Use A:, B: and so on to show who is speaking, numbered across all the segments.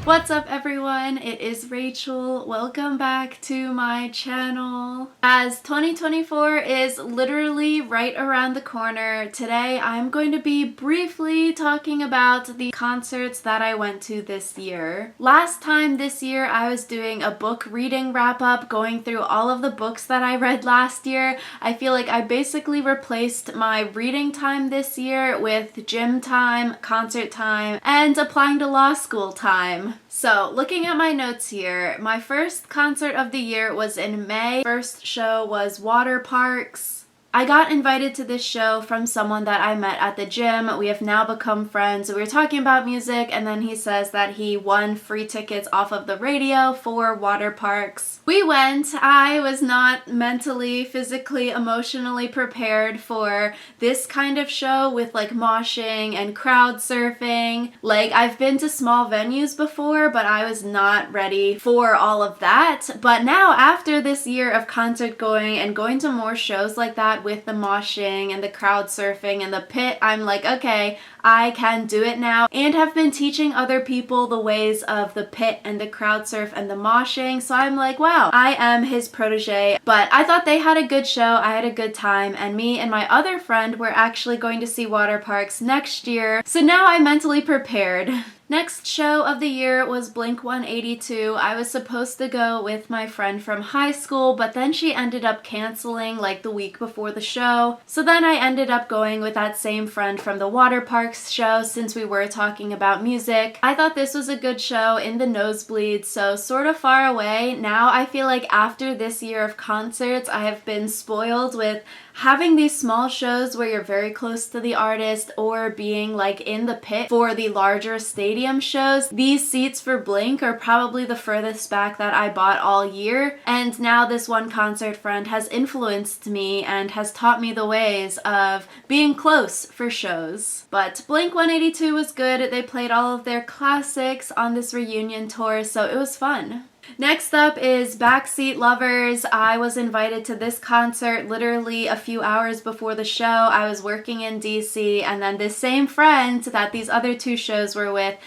A: What's up everyone? It is Rachel. Welcome back to my channel. As 2024 is literally right around the corner, today I'm going to be briefly talking about the concerts that I went to this year. Last time this year I was doing a book reading wrap up, going through all of the books that I read last year. I feel like I basically replaced my reading time this year with gym time, concert time, and applying to law school time. So, looking at my notes here, my first concert of the year was in May. First show was Waterparks. I got invited to this show from someone that I met at the gym. We have now become friends. We were talking about music, and then he says that he won free tickets off of the radio for Waterparks. We went. I was not mentally, physically, emotionally prepared for this kind of show with like moshing and crowd surfing. Like, I've been to small venues before, but I was not ready for all of that. But now, after this year of concert going and going to more shows like that with the moshing and the crowd surfing and the pit, I'm like, okay, I can do it now, and have been teaching other people the ways of the pit and the crowd surf and the moshing, so I'm like, wow, I am his protege. But I thought they had a good show, I had a good time, and me and my other friend were actually going to see Waterparks next year, so now I'm mentally prepared. Next show of the year was blink-182. I was supposed to go with my friend from high school, but then she ended up canceling like the week before the show. So then I ended up going with that same friend from the Waterparks show since we were talking about music. I thought this was a good show in the nosebleeds, so sort of far away. Now I feel like after this year of concerts, I have been spoiled with having these small shows where you're very close to the artist or being like in the pit for the larger stadium shows. These seats for Blink are probably the furthest back that I bought all year, and now this one concert friend has influenced me and has taught me the ways of being close for shows. But Blink-182 was good. They played all of their classics on this reunion tour, so it was fun. Next up is Backseat Lovers. I was invited to this concert literally a few hours before the show. I was working in DC, and then this same friend that these other two shows were with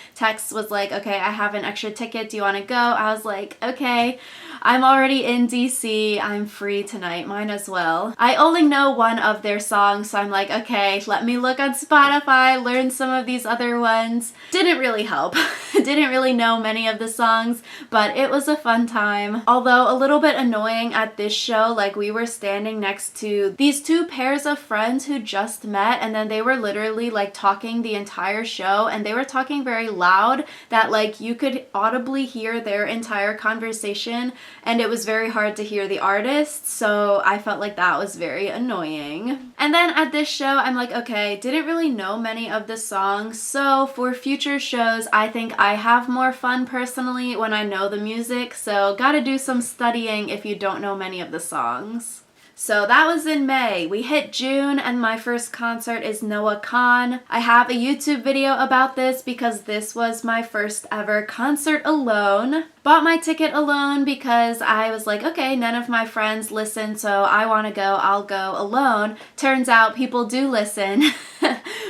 A: was like, okay, I have an extra ticket, do you want to go? I was like, okay, I'm already in DC, I'm free tonight, might as well. I only know one of their songs, so I'm like, okay, let me look on Spotify, learn some of these other ones. Didn't really help. Didn't really know many of the songs, but it was a fun time. Although a little bit annoying at this show, like we were standing next to these two pairs of friends who just met, and then they were literally like talking the entire show, and they were talking very loud that like you could audibly hear their entire conversation, and it was very hard to hear the artist, so I felt like that was very annoying. And then at this show, I'm like, okay, didn't really know many of the songs, so for future shows, I think I have more fun personally when I know the music, so gotta do some studying if you don't know many of the songs. So that was in May. We hit June, and my first concert is Kahan. I have a YouTube video about this because this was my first ever concert alone. Bought my ticket alone because I was like, okay, none of my friends listen, so I want to go, I'll go alone. Turns out people do listen,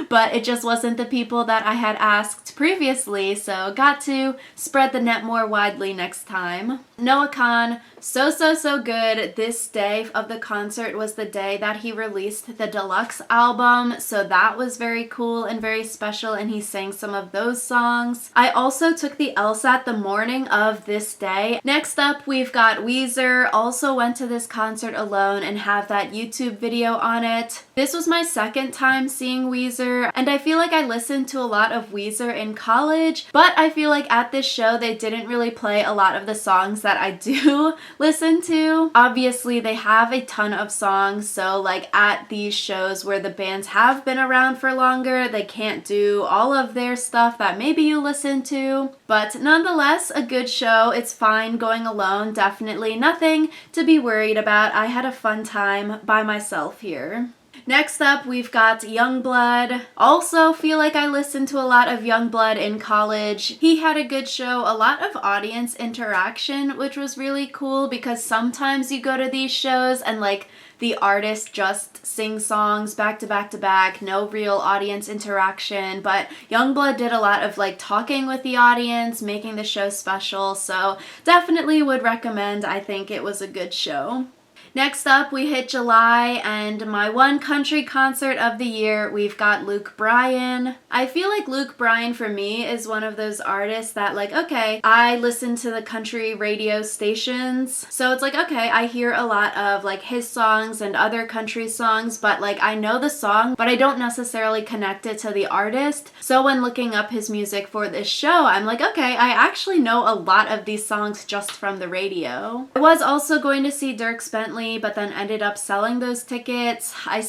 A: but it just wasn't the people that I had asked previously, so got to spread the net more widely next time. Kahan, so good. This day of the concert was the day that he released the deluxe album, so that was very cool and very special, and he sang some of those songs. I also took the LSAT the morning of this day. Next up, we've got Weezer. Also went to this concert alone and have that YouTube video on it. This was my second time seeing Weezer, and I feel like I listened to a lot of Weezer in college, but I feel like at this show they didn't really play a lot of the songs that I do listen to. Obviously, they have a ton of songs, so like at these shows where the bands have been around for longer, they can't do all of their stuff that maybe you listen to, but nonetheless, a good show. It's fine going alone, definitely nothing to be worried about. I had a fun time by myself here. Next up, we've got Yungblood. Also feel like I listened to a lot of Yungblood in college. He had a good show, a lot of audience interaction, which was really cool because sometimes you go to these shows and like the artist just sings songs back to back to back, no real audience interaction, but Yungblood did a lot of like talking with the audience, making the show special, so definitely would recommend. I think it was a good show. Next up, we hit July, and my one country concert of the year, we've got Luke Bryan. I feel like Luke Bryan for me is one of those artists that like, okay, I listen to the country radio stations, so it's like, okay, I hear a lot of like his songs and other country songs, but like I know the song, but I don't necessarily connect it to the artist. So when looking up his music for this show, I'm like, okay, I actually know a lot of these songs just from the radio. I was also going to see Dierks Bentley, but then ended up selling those tickets. I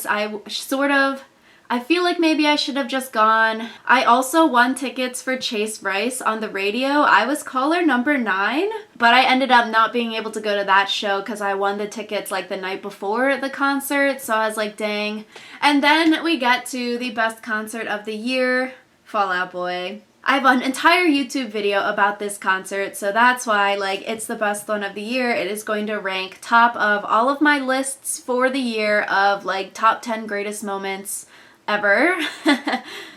A: feel like maybe I should have just gone. I also won tickets for Chase Rice on the radio. I was caller number 9, but I ended up not being able to go to that show because I won the tickets like the night before the concert, so I was like, dang. And then we get to the best concert of the year, Fall Out Boy. I have an entire YouTube video about this concert, so that's why like it's the best one of the year. It is going to rank top of all of my lists for the year of like top 10 greatest moments ever.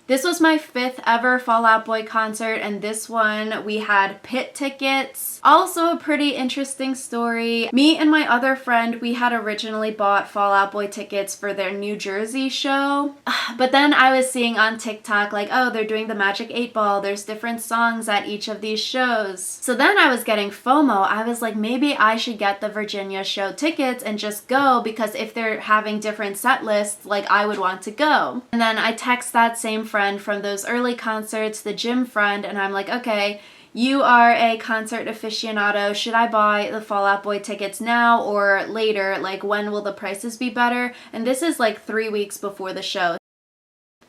A: This was my 5th ever Fall Out Boy concert, and this one we had pit tickets. Also a pretty interesting story. Me and my other friend, we had originally bought Fall Out Boy tickets for their New Jersey show, but then I was seeing on TikTok like, oh, they're doing the Magic 8 Ball, there's different songs at each of these shows. So then I was getting FOMO. I was like, maybe I should get the Virginia show tickets and just go, because if they're having different set lists, like I would want to go. And then I text that same friend from those early concerts, the gym friend, and I'm like, okay, you are a concert aficionado. Should I buy the Fall Out Boy tickets now or later? Like, when will the prices be better? And this is like 3 weeks before the show.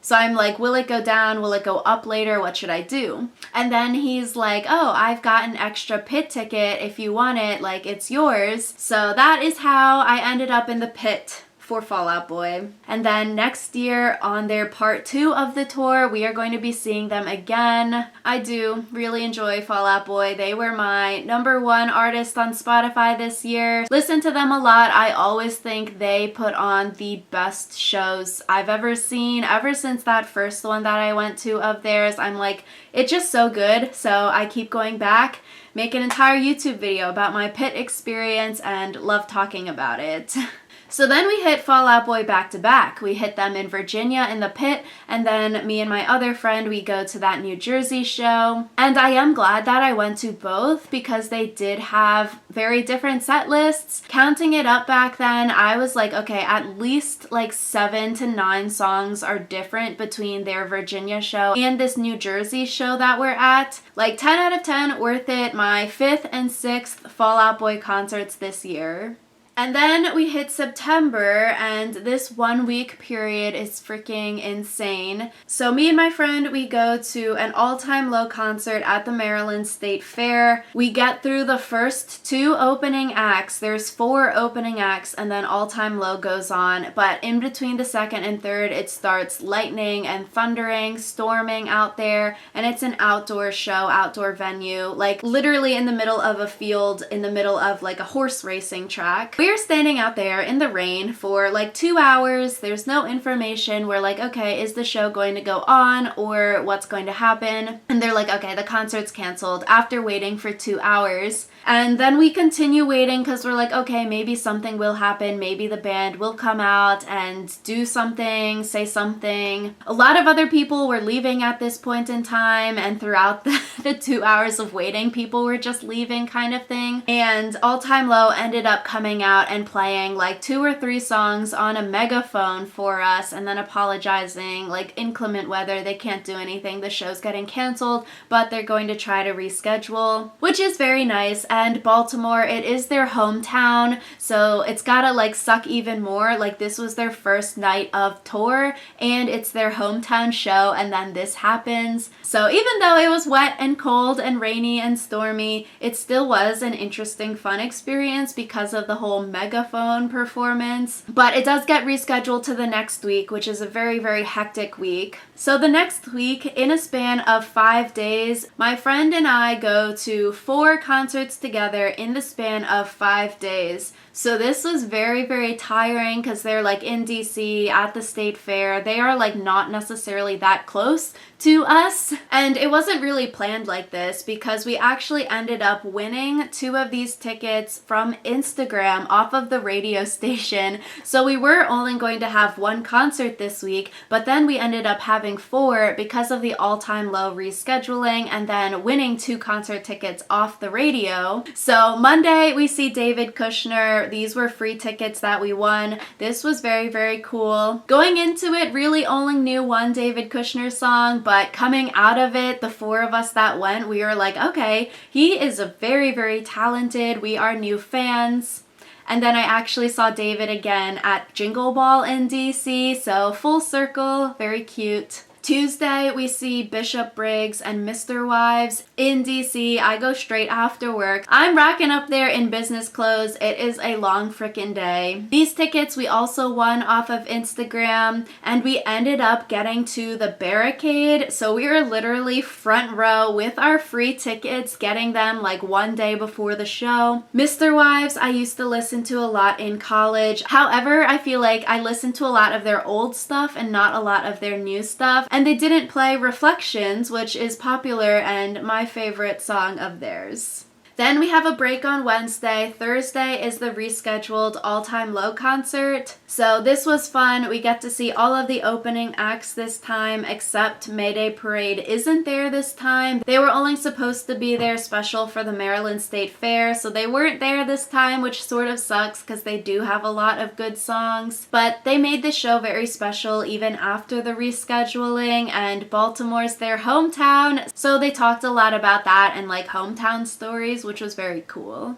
A: So I'm like, will it go down? Will it go up later? What should I do? And then he's like, oh, I've got an extra pit ticket. If you want it, like, it's yours. So that is how I ended up in the pit for Fall Out Boy. And then next year on their part 2 of the tour, we are going to be seeing them again. I do really enjoy Fall Out Boy. They were my #1 artist on Spotify this year. Listen to them a lot. I always think they put on the best shows I've ever seen. Ever since that first one that I went to of theirs, I'm like, it's just so good. So I keep going back, make an entire YouTube video about my pit experience, and love talking about it. So then we hit Fall Out Boy back to back. We hit them in Virginia in the pit, and then me and my other friend, we go to that New Jersey show. And I am glad that I went to both because they did have very different set lists. Counting it up back then, I was like, okay, at least like 7 to 9 songs are different between their Virginia show and this New Jersey show that we're at. Like 10 out of 10, worth it. My 5th and 6th Fall Out Boy concerts this year. And then we hit September, and this 1 week period is freaking insane. So me and my friend, we go to an all-time low concert at the Maryland State Fair. We get through the first 2 opening acts. There's 4 opening acts, and then all-time low goes on. But in between the second and third, it starts lightning and thundering, storming out there, and it's an outdoor show, outdoor venue, like literally in the middle of a field, in the middle of like a horse racing track. We're standing out there in the rain for like 2 hours. There's no information. We're like, okay, is the show going to go on or what's going to happen? And they're like, okay, the concert's canceled, after waiting for 2 hours. And then we continue waiting because we're like, okay, maybe something will happen. Maybe the band will come out and do something, say something. A lot of other people were leaving at this point in time, and throughout the 2 hours of waiting, people were just leaving kind of thing. And All Time Low ended up coming out and playing like 2 or 3 songs on a megaphone for us, and then apologizing, like inclement weather, they can't do anything, the show's getting canceled, but they're going to try to reschedule, which is very nice. And Baltimore, it is their hometown, so it's gotta like suck even more. Like, this was their first night of tour and it's their hometown show, and then this happens. So even though it was wet and cold and rainy and stormy, it still was an interesting, fun experience because of the whole megaphone performance. But it does get rescheduled to the next week, which is a very, very hectic week. So the next week, in a span of 5 days, my friend and I go to 4 concerts together in the span of 5 days. So this was very, very tiring because they're like in DC at the state fair. They are like not necessarily that close to us. And it wasn't really planned like this because we actually ended up winning 2 of these tickets from Instagram off of the radio station. So we were only going to have 1 concert this week, but then we ended up having 4 because of the all-time low rescheduling and then winning 2 concert tickets off the radio. So Monday we see David Kushner. These were free tickets that we won. This was very, very cool. Going into it, really only knew 1 David Kushner song, but coming out of it, the 4 of us that went, we were like, okay, he is a very, very talented. We are new fans. And then I actually saw David again at Jingle Ball in DC, so full circle, very cute. Tuesday, we see Bishop Briggs and Misterwives in DC. I go straight after work. I'm racking up there in business clothes. It is a long frickin' day. These tickets we also won off of Instagram, and we ended up getting to the barricade. So we were literally front row with our free tickets, getting them like 1 day before the show. Misterwives, I used to listen to a lot in college. However, I feel like I listened to a lot of their old stuff and not a lot of their new stuff. And they didn't play Reflections, which is popular and my favorite song of theirs. Then we have a break on Wednesday. Thursday is the rescheduled All Time Low concert. So this was fun. We get to see all of the opening acts this time, except Mayday Parade isn't there this time. They were only supposed to be there special for the Maryland State Fair, so they weren't there this time, which sort of sucks because they do have a lot of good songs. But they made the show very special even after the rescheduling, and Baltimore's their hometown, so they talked a lot about that and like hometown stories, which was very cool.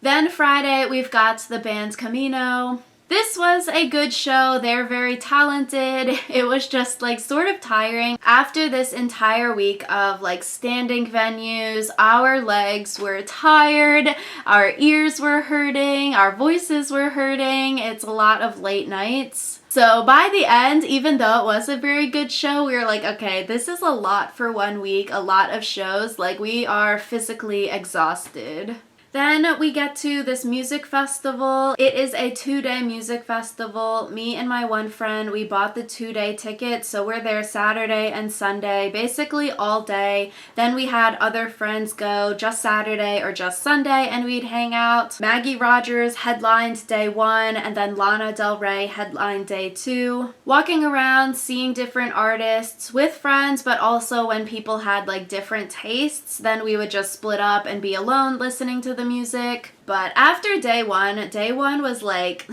A: Then Friday, we've got the Band Camino. This was a good show. They're very talented. It was just like sort of tiring. After this entire week of like standing venues, our legs were tired, our ears were hurting, our voices were hurting. It's a lot of late nights. So by the end, even though it was a very good show, we were like, okay, this is a lot for 1 week, a lot of shows. Like, we are physically exhausted. Then we get to this music festival. It is a 2-day music festival. Me and my one friend, we bought the 2-day ticket, so we're there Saturday and Sunday, basically all day. Then we had other friends go just Saturday or just Sunday, and we'd hang out. Maggie Rogers headlined day 1, and then Lana Del Rey headlined day 2. Walking around, seeing different artists with friends, but also when people had like different tastes, then we would just split up and be alone listening to the music. But after day one was like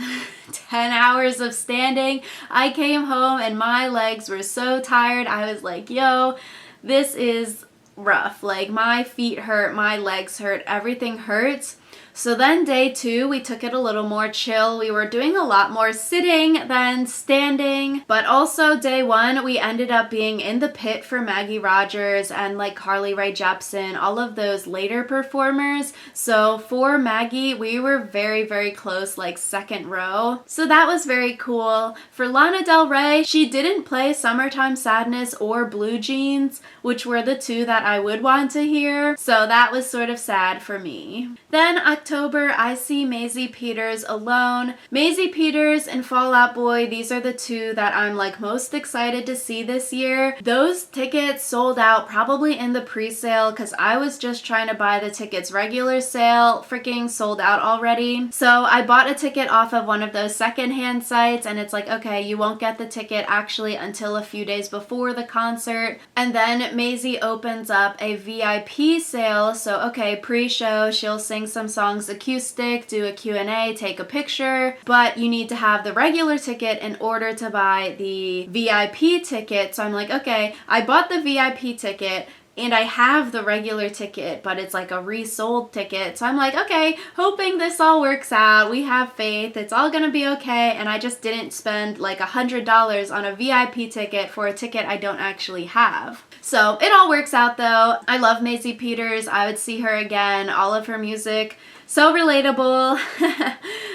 A: 10 hours of standing. I came home and my legs were so tired. I was like, yo, this is rough. Like, my feet hurt, my legs hurt, everything hurts. So then day 2, we took it a little more chill. We were doing a lot more sitting than standing. But also day 1, we ended up being in the pit for Maggie Rogers and like Carly Rae Jepsen, all of those later performers. So for Maggie, we were very, very close, like second row. So that was very cool. For Lana Del Rey, she didn't play Summertime Sadness or Blue Jeans, which were the 2 that I would want to hear. So that was sort of sad for me. Then October, I see Maisie Peters alone. Maisie Peters and Fall Out Boy, these are the 2 that I'm like most excited to see this year. Those tickets sold out probably in the pre-sale because I was just trying to buy the tickets regular sale, freaking sold out already. So I bought a ticket off of one of those secondhand sites, and it's like, okay, you won't get the ticket actually until a few days before the concert. And then Maisie opens up a VIP sale, so okay, pre-show, she'll sing some songs acoustic, do a Q&A, take a picture, but you need to have the regular ticket in order to buy the VIP ticket. So I'm like, okay, I bought the VIP ticket and I have the regular ticket, but it's like a resold ticket. So I'm like, okay, hoping this all works out. We have faith. It's all gonna be okay. And I just didn't spend like $100 on a VIP ticket for a ticket I don't actually have. So it all works out though. I love Maisie Peters. I would see her again. All of her music, so relatable.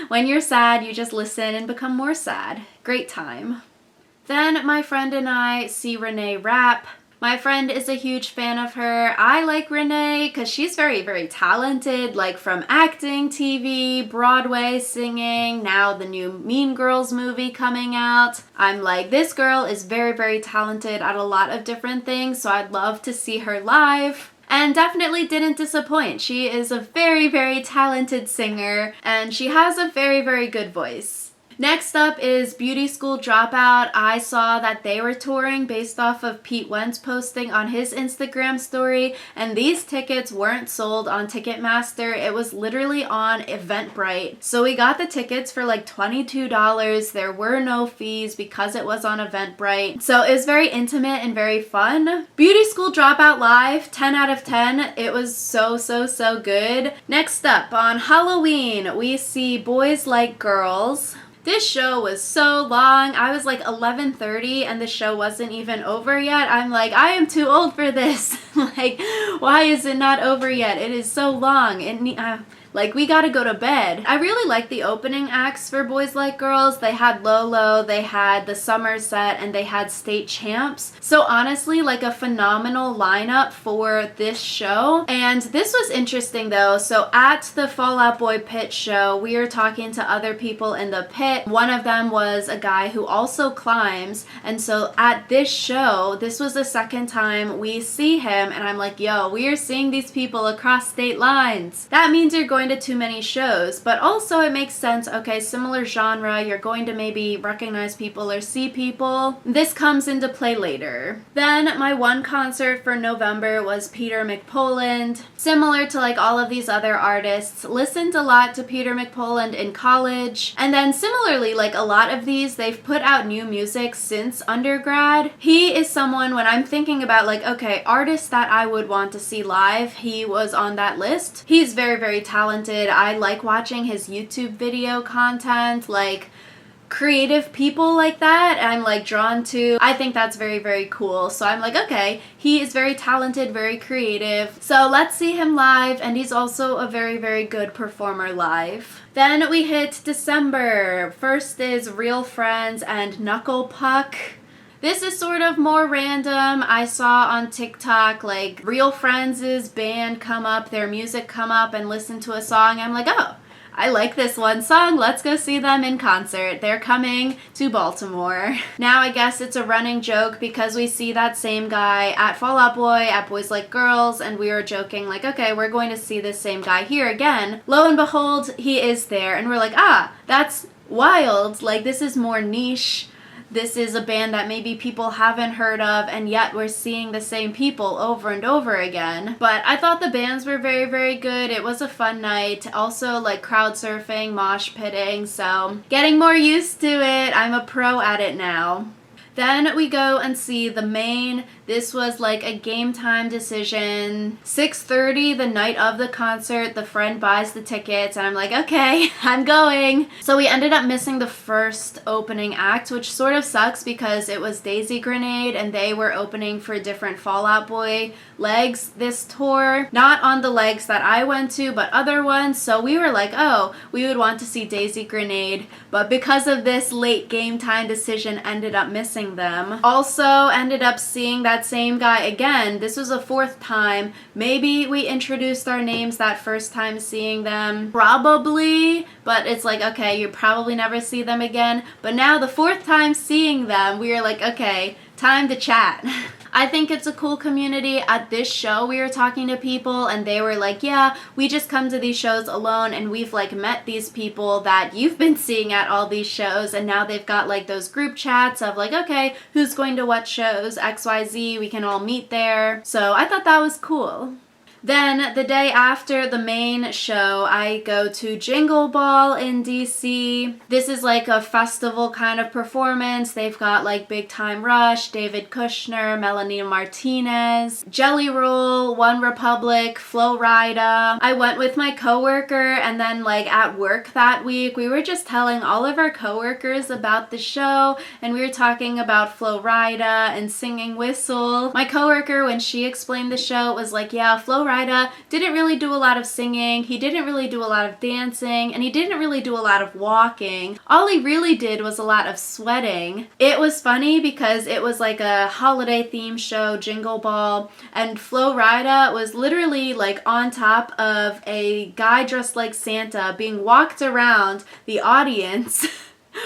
A: When you're sad, you just listen and become more sad. Great time. Then my friend and I see Renee Rapp. My friend is a huge fan of her. I like Renee because she's very, very talented, like from acting, TV, Broadway, singing, now the new Mean Girls movie coming out. I'm like, this girl is very, very talented at a lot of different things, so I'd love to see her live. And definitely didn't disappoint. She is a very, very talented singer, and she has a very, very good voice. Next up is Beauty School Dropout. I saw that they were touring based off of Pete Wentz posting on his Instagram story, and these tickets weren't sold on Ticketmaster. It was literally on Eventbrite. So we got the tickets for like $22. There were no fees because it was on Eventbrite. So it was very intimate and very fun. Beauty School Dropout live, 10 out of 10. It was so, so, so good. Next up, on Halloween, we see Boys Like Girls. This show was so long. I was like 11:30 and the show wasn't even over yet. I'm like, I am too old for this. Like, why is it not over yet? It is so long. Like, we gotta go to bed. I really like the opening acts for Boys Like Girls. They had Lolo, they had the Somerset, and they had State Champs. So honestly, like a phenomenal lineup for this show. And this was interesting though. So at the Fall Out Boy pit show, we were talking to other people in the pit. One of them was a guy who also climbs. And so at this show, this was the second time we see him. And I'm like, yo, we are seeing these people across state lines. That means you're going to too many shows, but also it makes sense. Okay, similar genre, you're going to maybe recognize people or see people. This comes into play later. Then my one concert for November was Peter McPoland. Similar to like all of these other artists, listened a lot to Peter McPoland in college, and then similarly, like a lot of these, they've put out new music since undergrad. He is someone, when I'm thinking about like, okay, artists that I would want to see live, he was on that list. He's very, very talented. I like watching his YouTube video content, like creative people like that I'm like drawn to. I think that's very, very cool. So I'm like, okay, he is very talented, very creative. So let's see him live, and he's also a very, very good performer live. Then we hit December. First is Real Friends and Knuckle Puck. This is sort of more random. I saw on TikTok like Real Friends' band come up, their music come up, and listen to a song. I'm like, oh, I like this one song. Let's go see them in concert. They're coming to Baltimore. Now I guess it's a running joke because we see that same guy at Fall Out Boy, at Boys Like Girls, and we were joking like, okay, we're going to see this same guy here again. Lo and behold, he is there. And we're like, ah, that's wild. Like, this is more niche. This is a band that maybe people haven't heard of, and yet we're seeing the same people over and over again. But I thought the bands were very, very good. It was a fun night. Also, like crowd surfing, mosh pitting, so getting more used to it. I'm a pro at it now. Then we go and see the Maine. This was like a game time decision. 6:30 the night of the concert, the friend buys the tickets and I'm like, okay, I'm going. So we ended up missing the first opening act, which sort of sucks because it was Daisy Grenade and they were opening for different Fall Out Boy legs this tour. Not on the legs that I went to, but other ones. So we were like, oh, we would want to see Daisy Grenade, but because of this late game time decision, ended up missing them. Also ended up seeing that same guy again. This was a fourth time. Maybe we introduced our names that first time seeing them. Probably, but it's like, okay, you probably never see them again. But now the fourth time seeing them, we were like, okay, time to chat. I think it's a cool community. At this show, we were talking to people and they were like, yeah, we just come to these shows alone and we've like met these people that you've been seeing at all these shows, and now they've got like those group chats of like, okay, who's going to what shows, XYZ, we can all meet there. So I thought that was cool. Then the day after the main show, I go to Jingle Ball in DC. This is like a festival kind of performance. They've got like Big Time Rush, David Kushner, Melanie Martinez, Jelly Roll, One Republic, Flo Rida. I went with my coworker, and then like at work that week, we were just telling all of our coworkers about the show, and we were talking about Flo Rida and Singing Whistle. My coworker, when she explained the show, was like, yeah, Flo Rida didn't really do a lot of singing, he didn't really do a lot of dancing, and he didn't really do a lot of walking. All he really did was a lot of sweating. It was funny because it was like a holiday theme show, Jingle Ball, and Flo Rida was literally like on top of a guy dressed like Santa being walked around the audience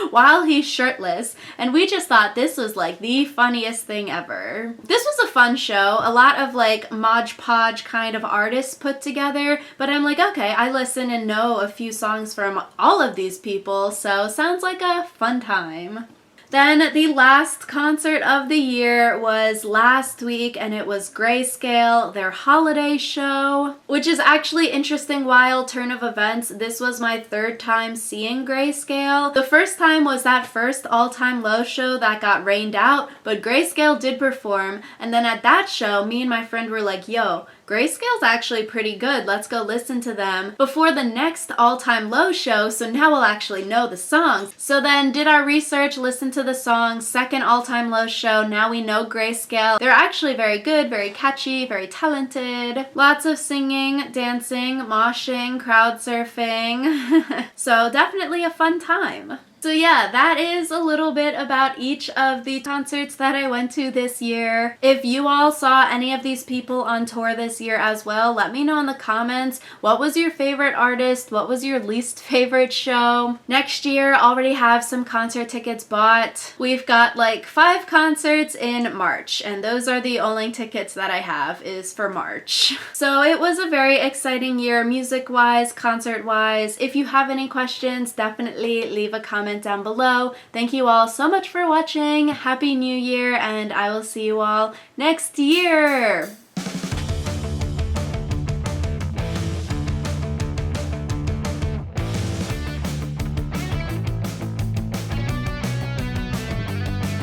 A: while he's shirtless, and we just thought this was like the funniest thing ever. This was a fun show, a lot of like Mod Podge kind of artists put together, but I'm like, okay, I listen and know a few songs from all of these people, so sounds like a fun time. Then the last concert of the year was last week, and it was Grayscale, their holiday show, which is actually interesting. Wild turn of events. This was my third time seeing Grayscale. The first time was that first All Time Low show that got rained out, but Grayscale did perform, and then at that show, me and my friend were like, yo, Grayscale's actually pretty good. Let's go listen to them before the next All Time Low show, so now we'll actually know the songs. So then did our research, listened to the songs, second All Time Low show, now we know Grayscale. They're actually very good, very catchy, very talented. Lots of singing, dancing, moshing, crowd surfing. So definitely a fun time. So yeah, that is a little bit about each of the concerts that I went to this year. If you all saw any of these people on tour this year as well, let me know in the comments. What was your favorite artist? What was your least favorite show? Next year, already have some concert tickets bought. We've got like 5 concerts in March, and those are the only tickets that I have is for March. So it was a very exciting year, music-wise, concert-wise. If you have any questions, definitely leave a comment down below. Thank you all so much for watching. Happy New Year, and I will see you all next year.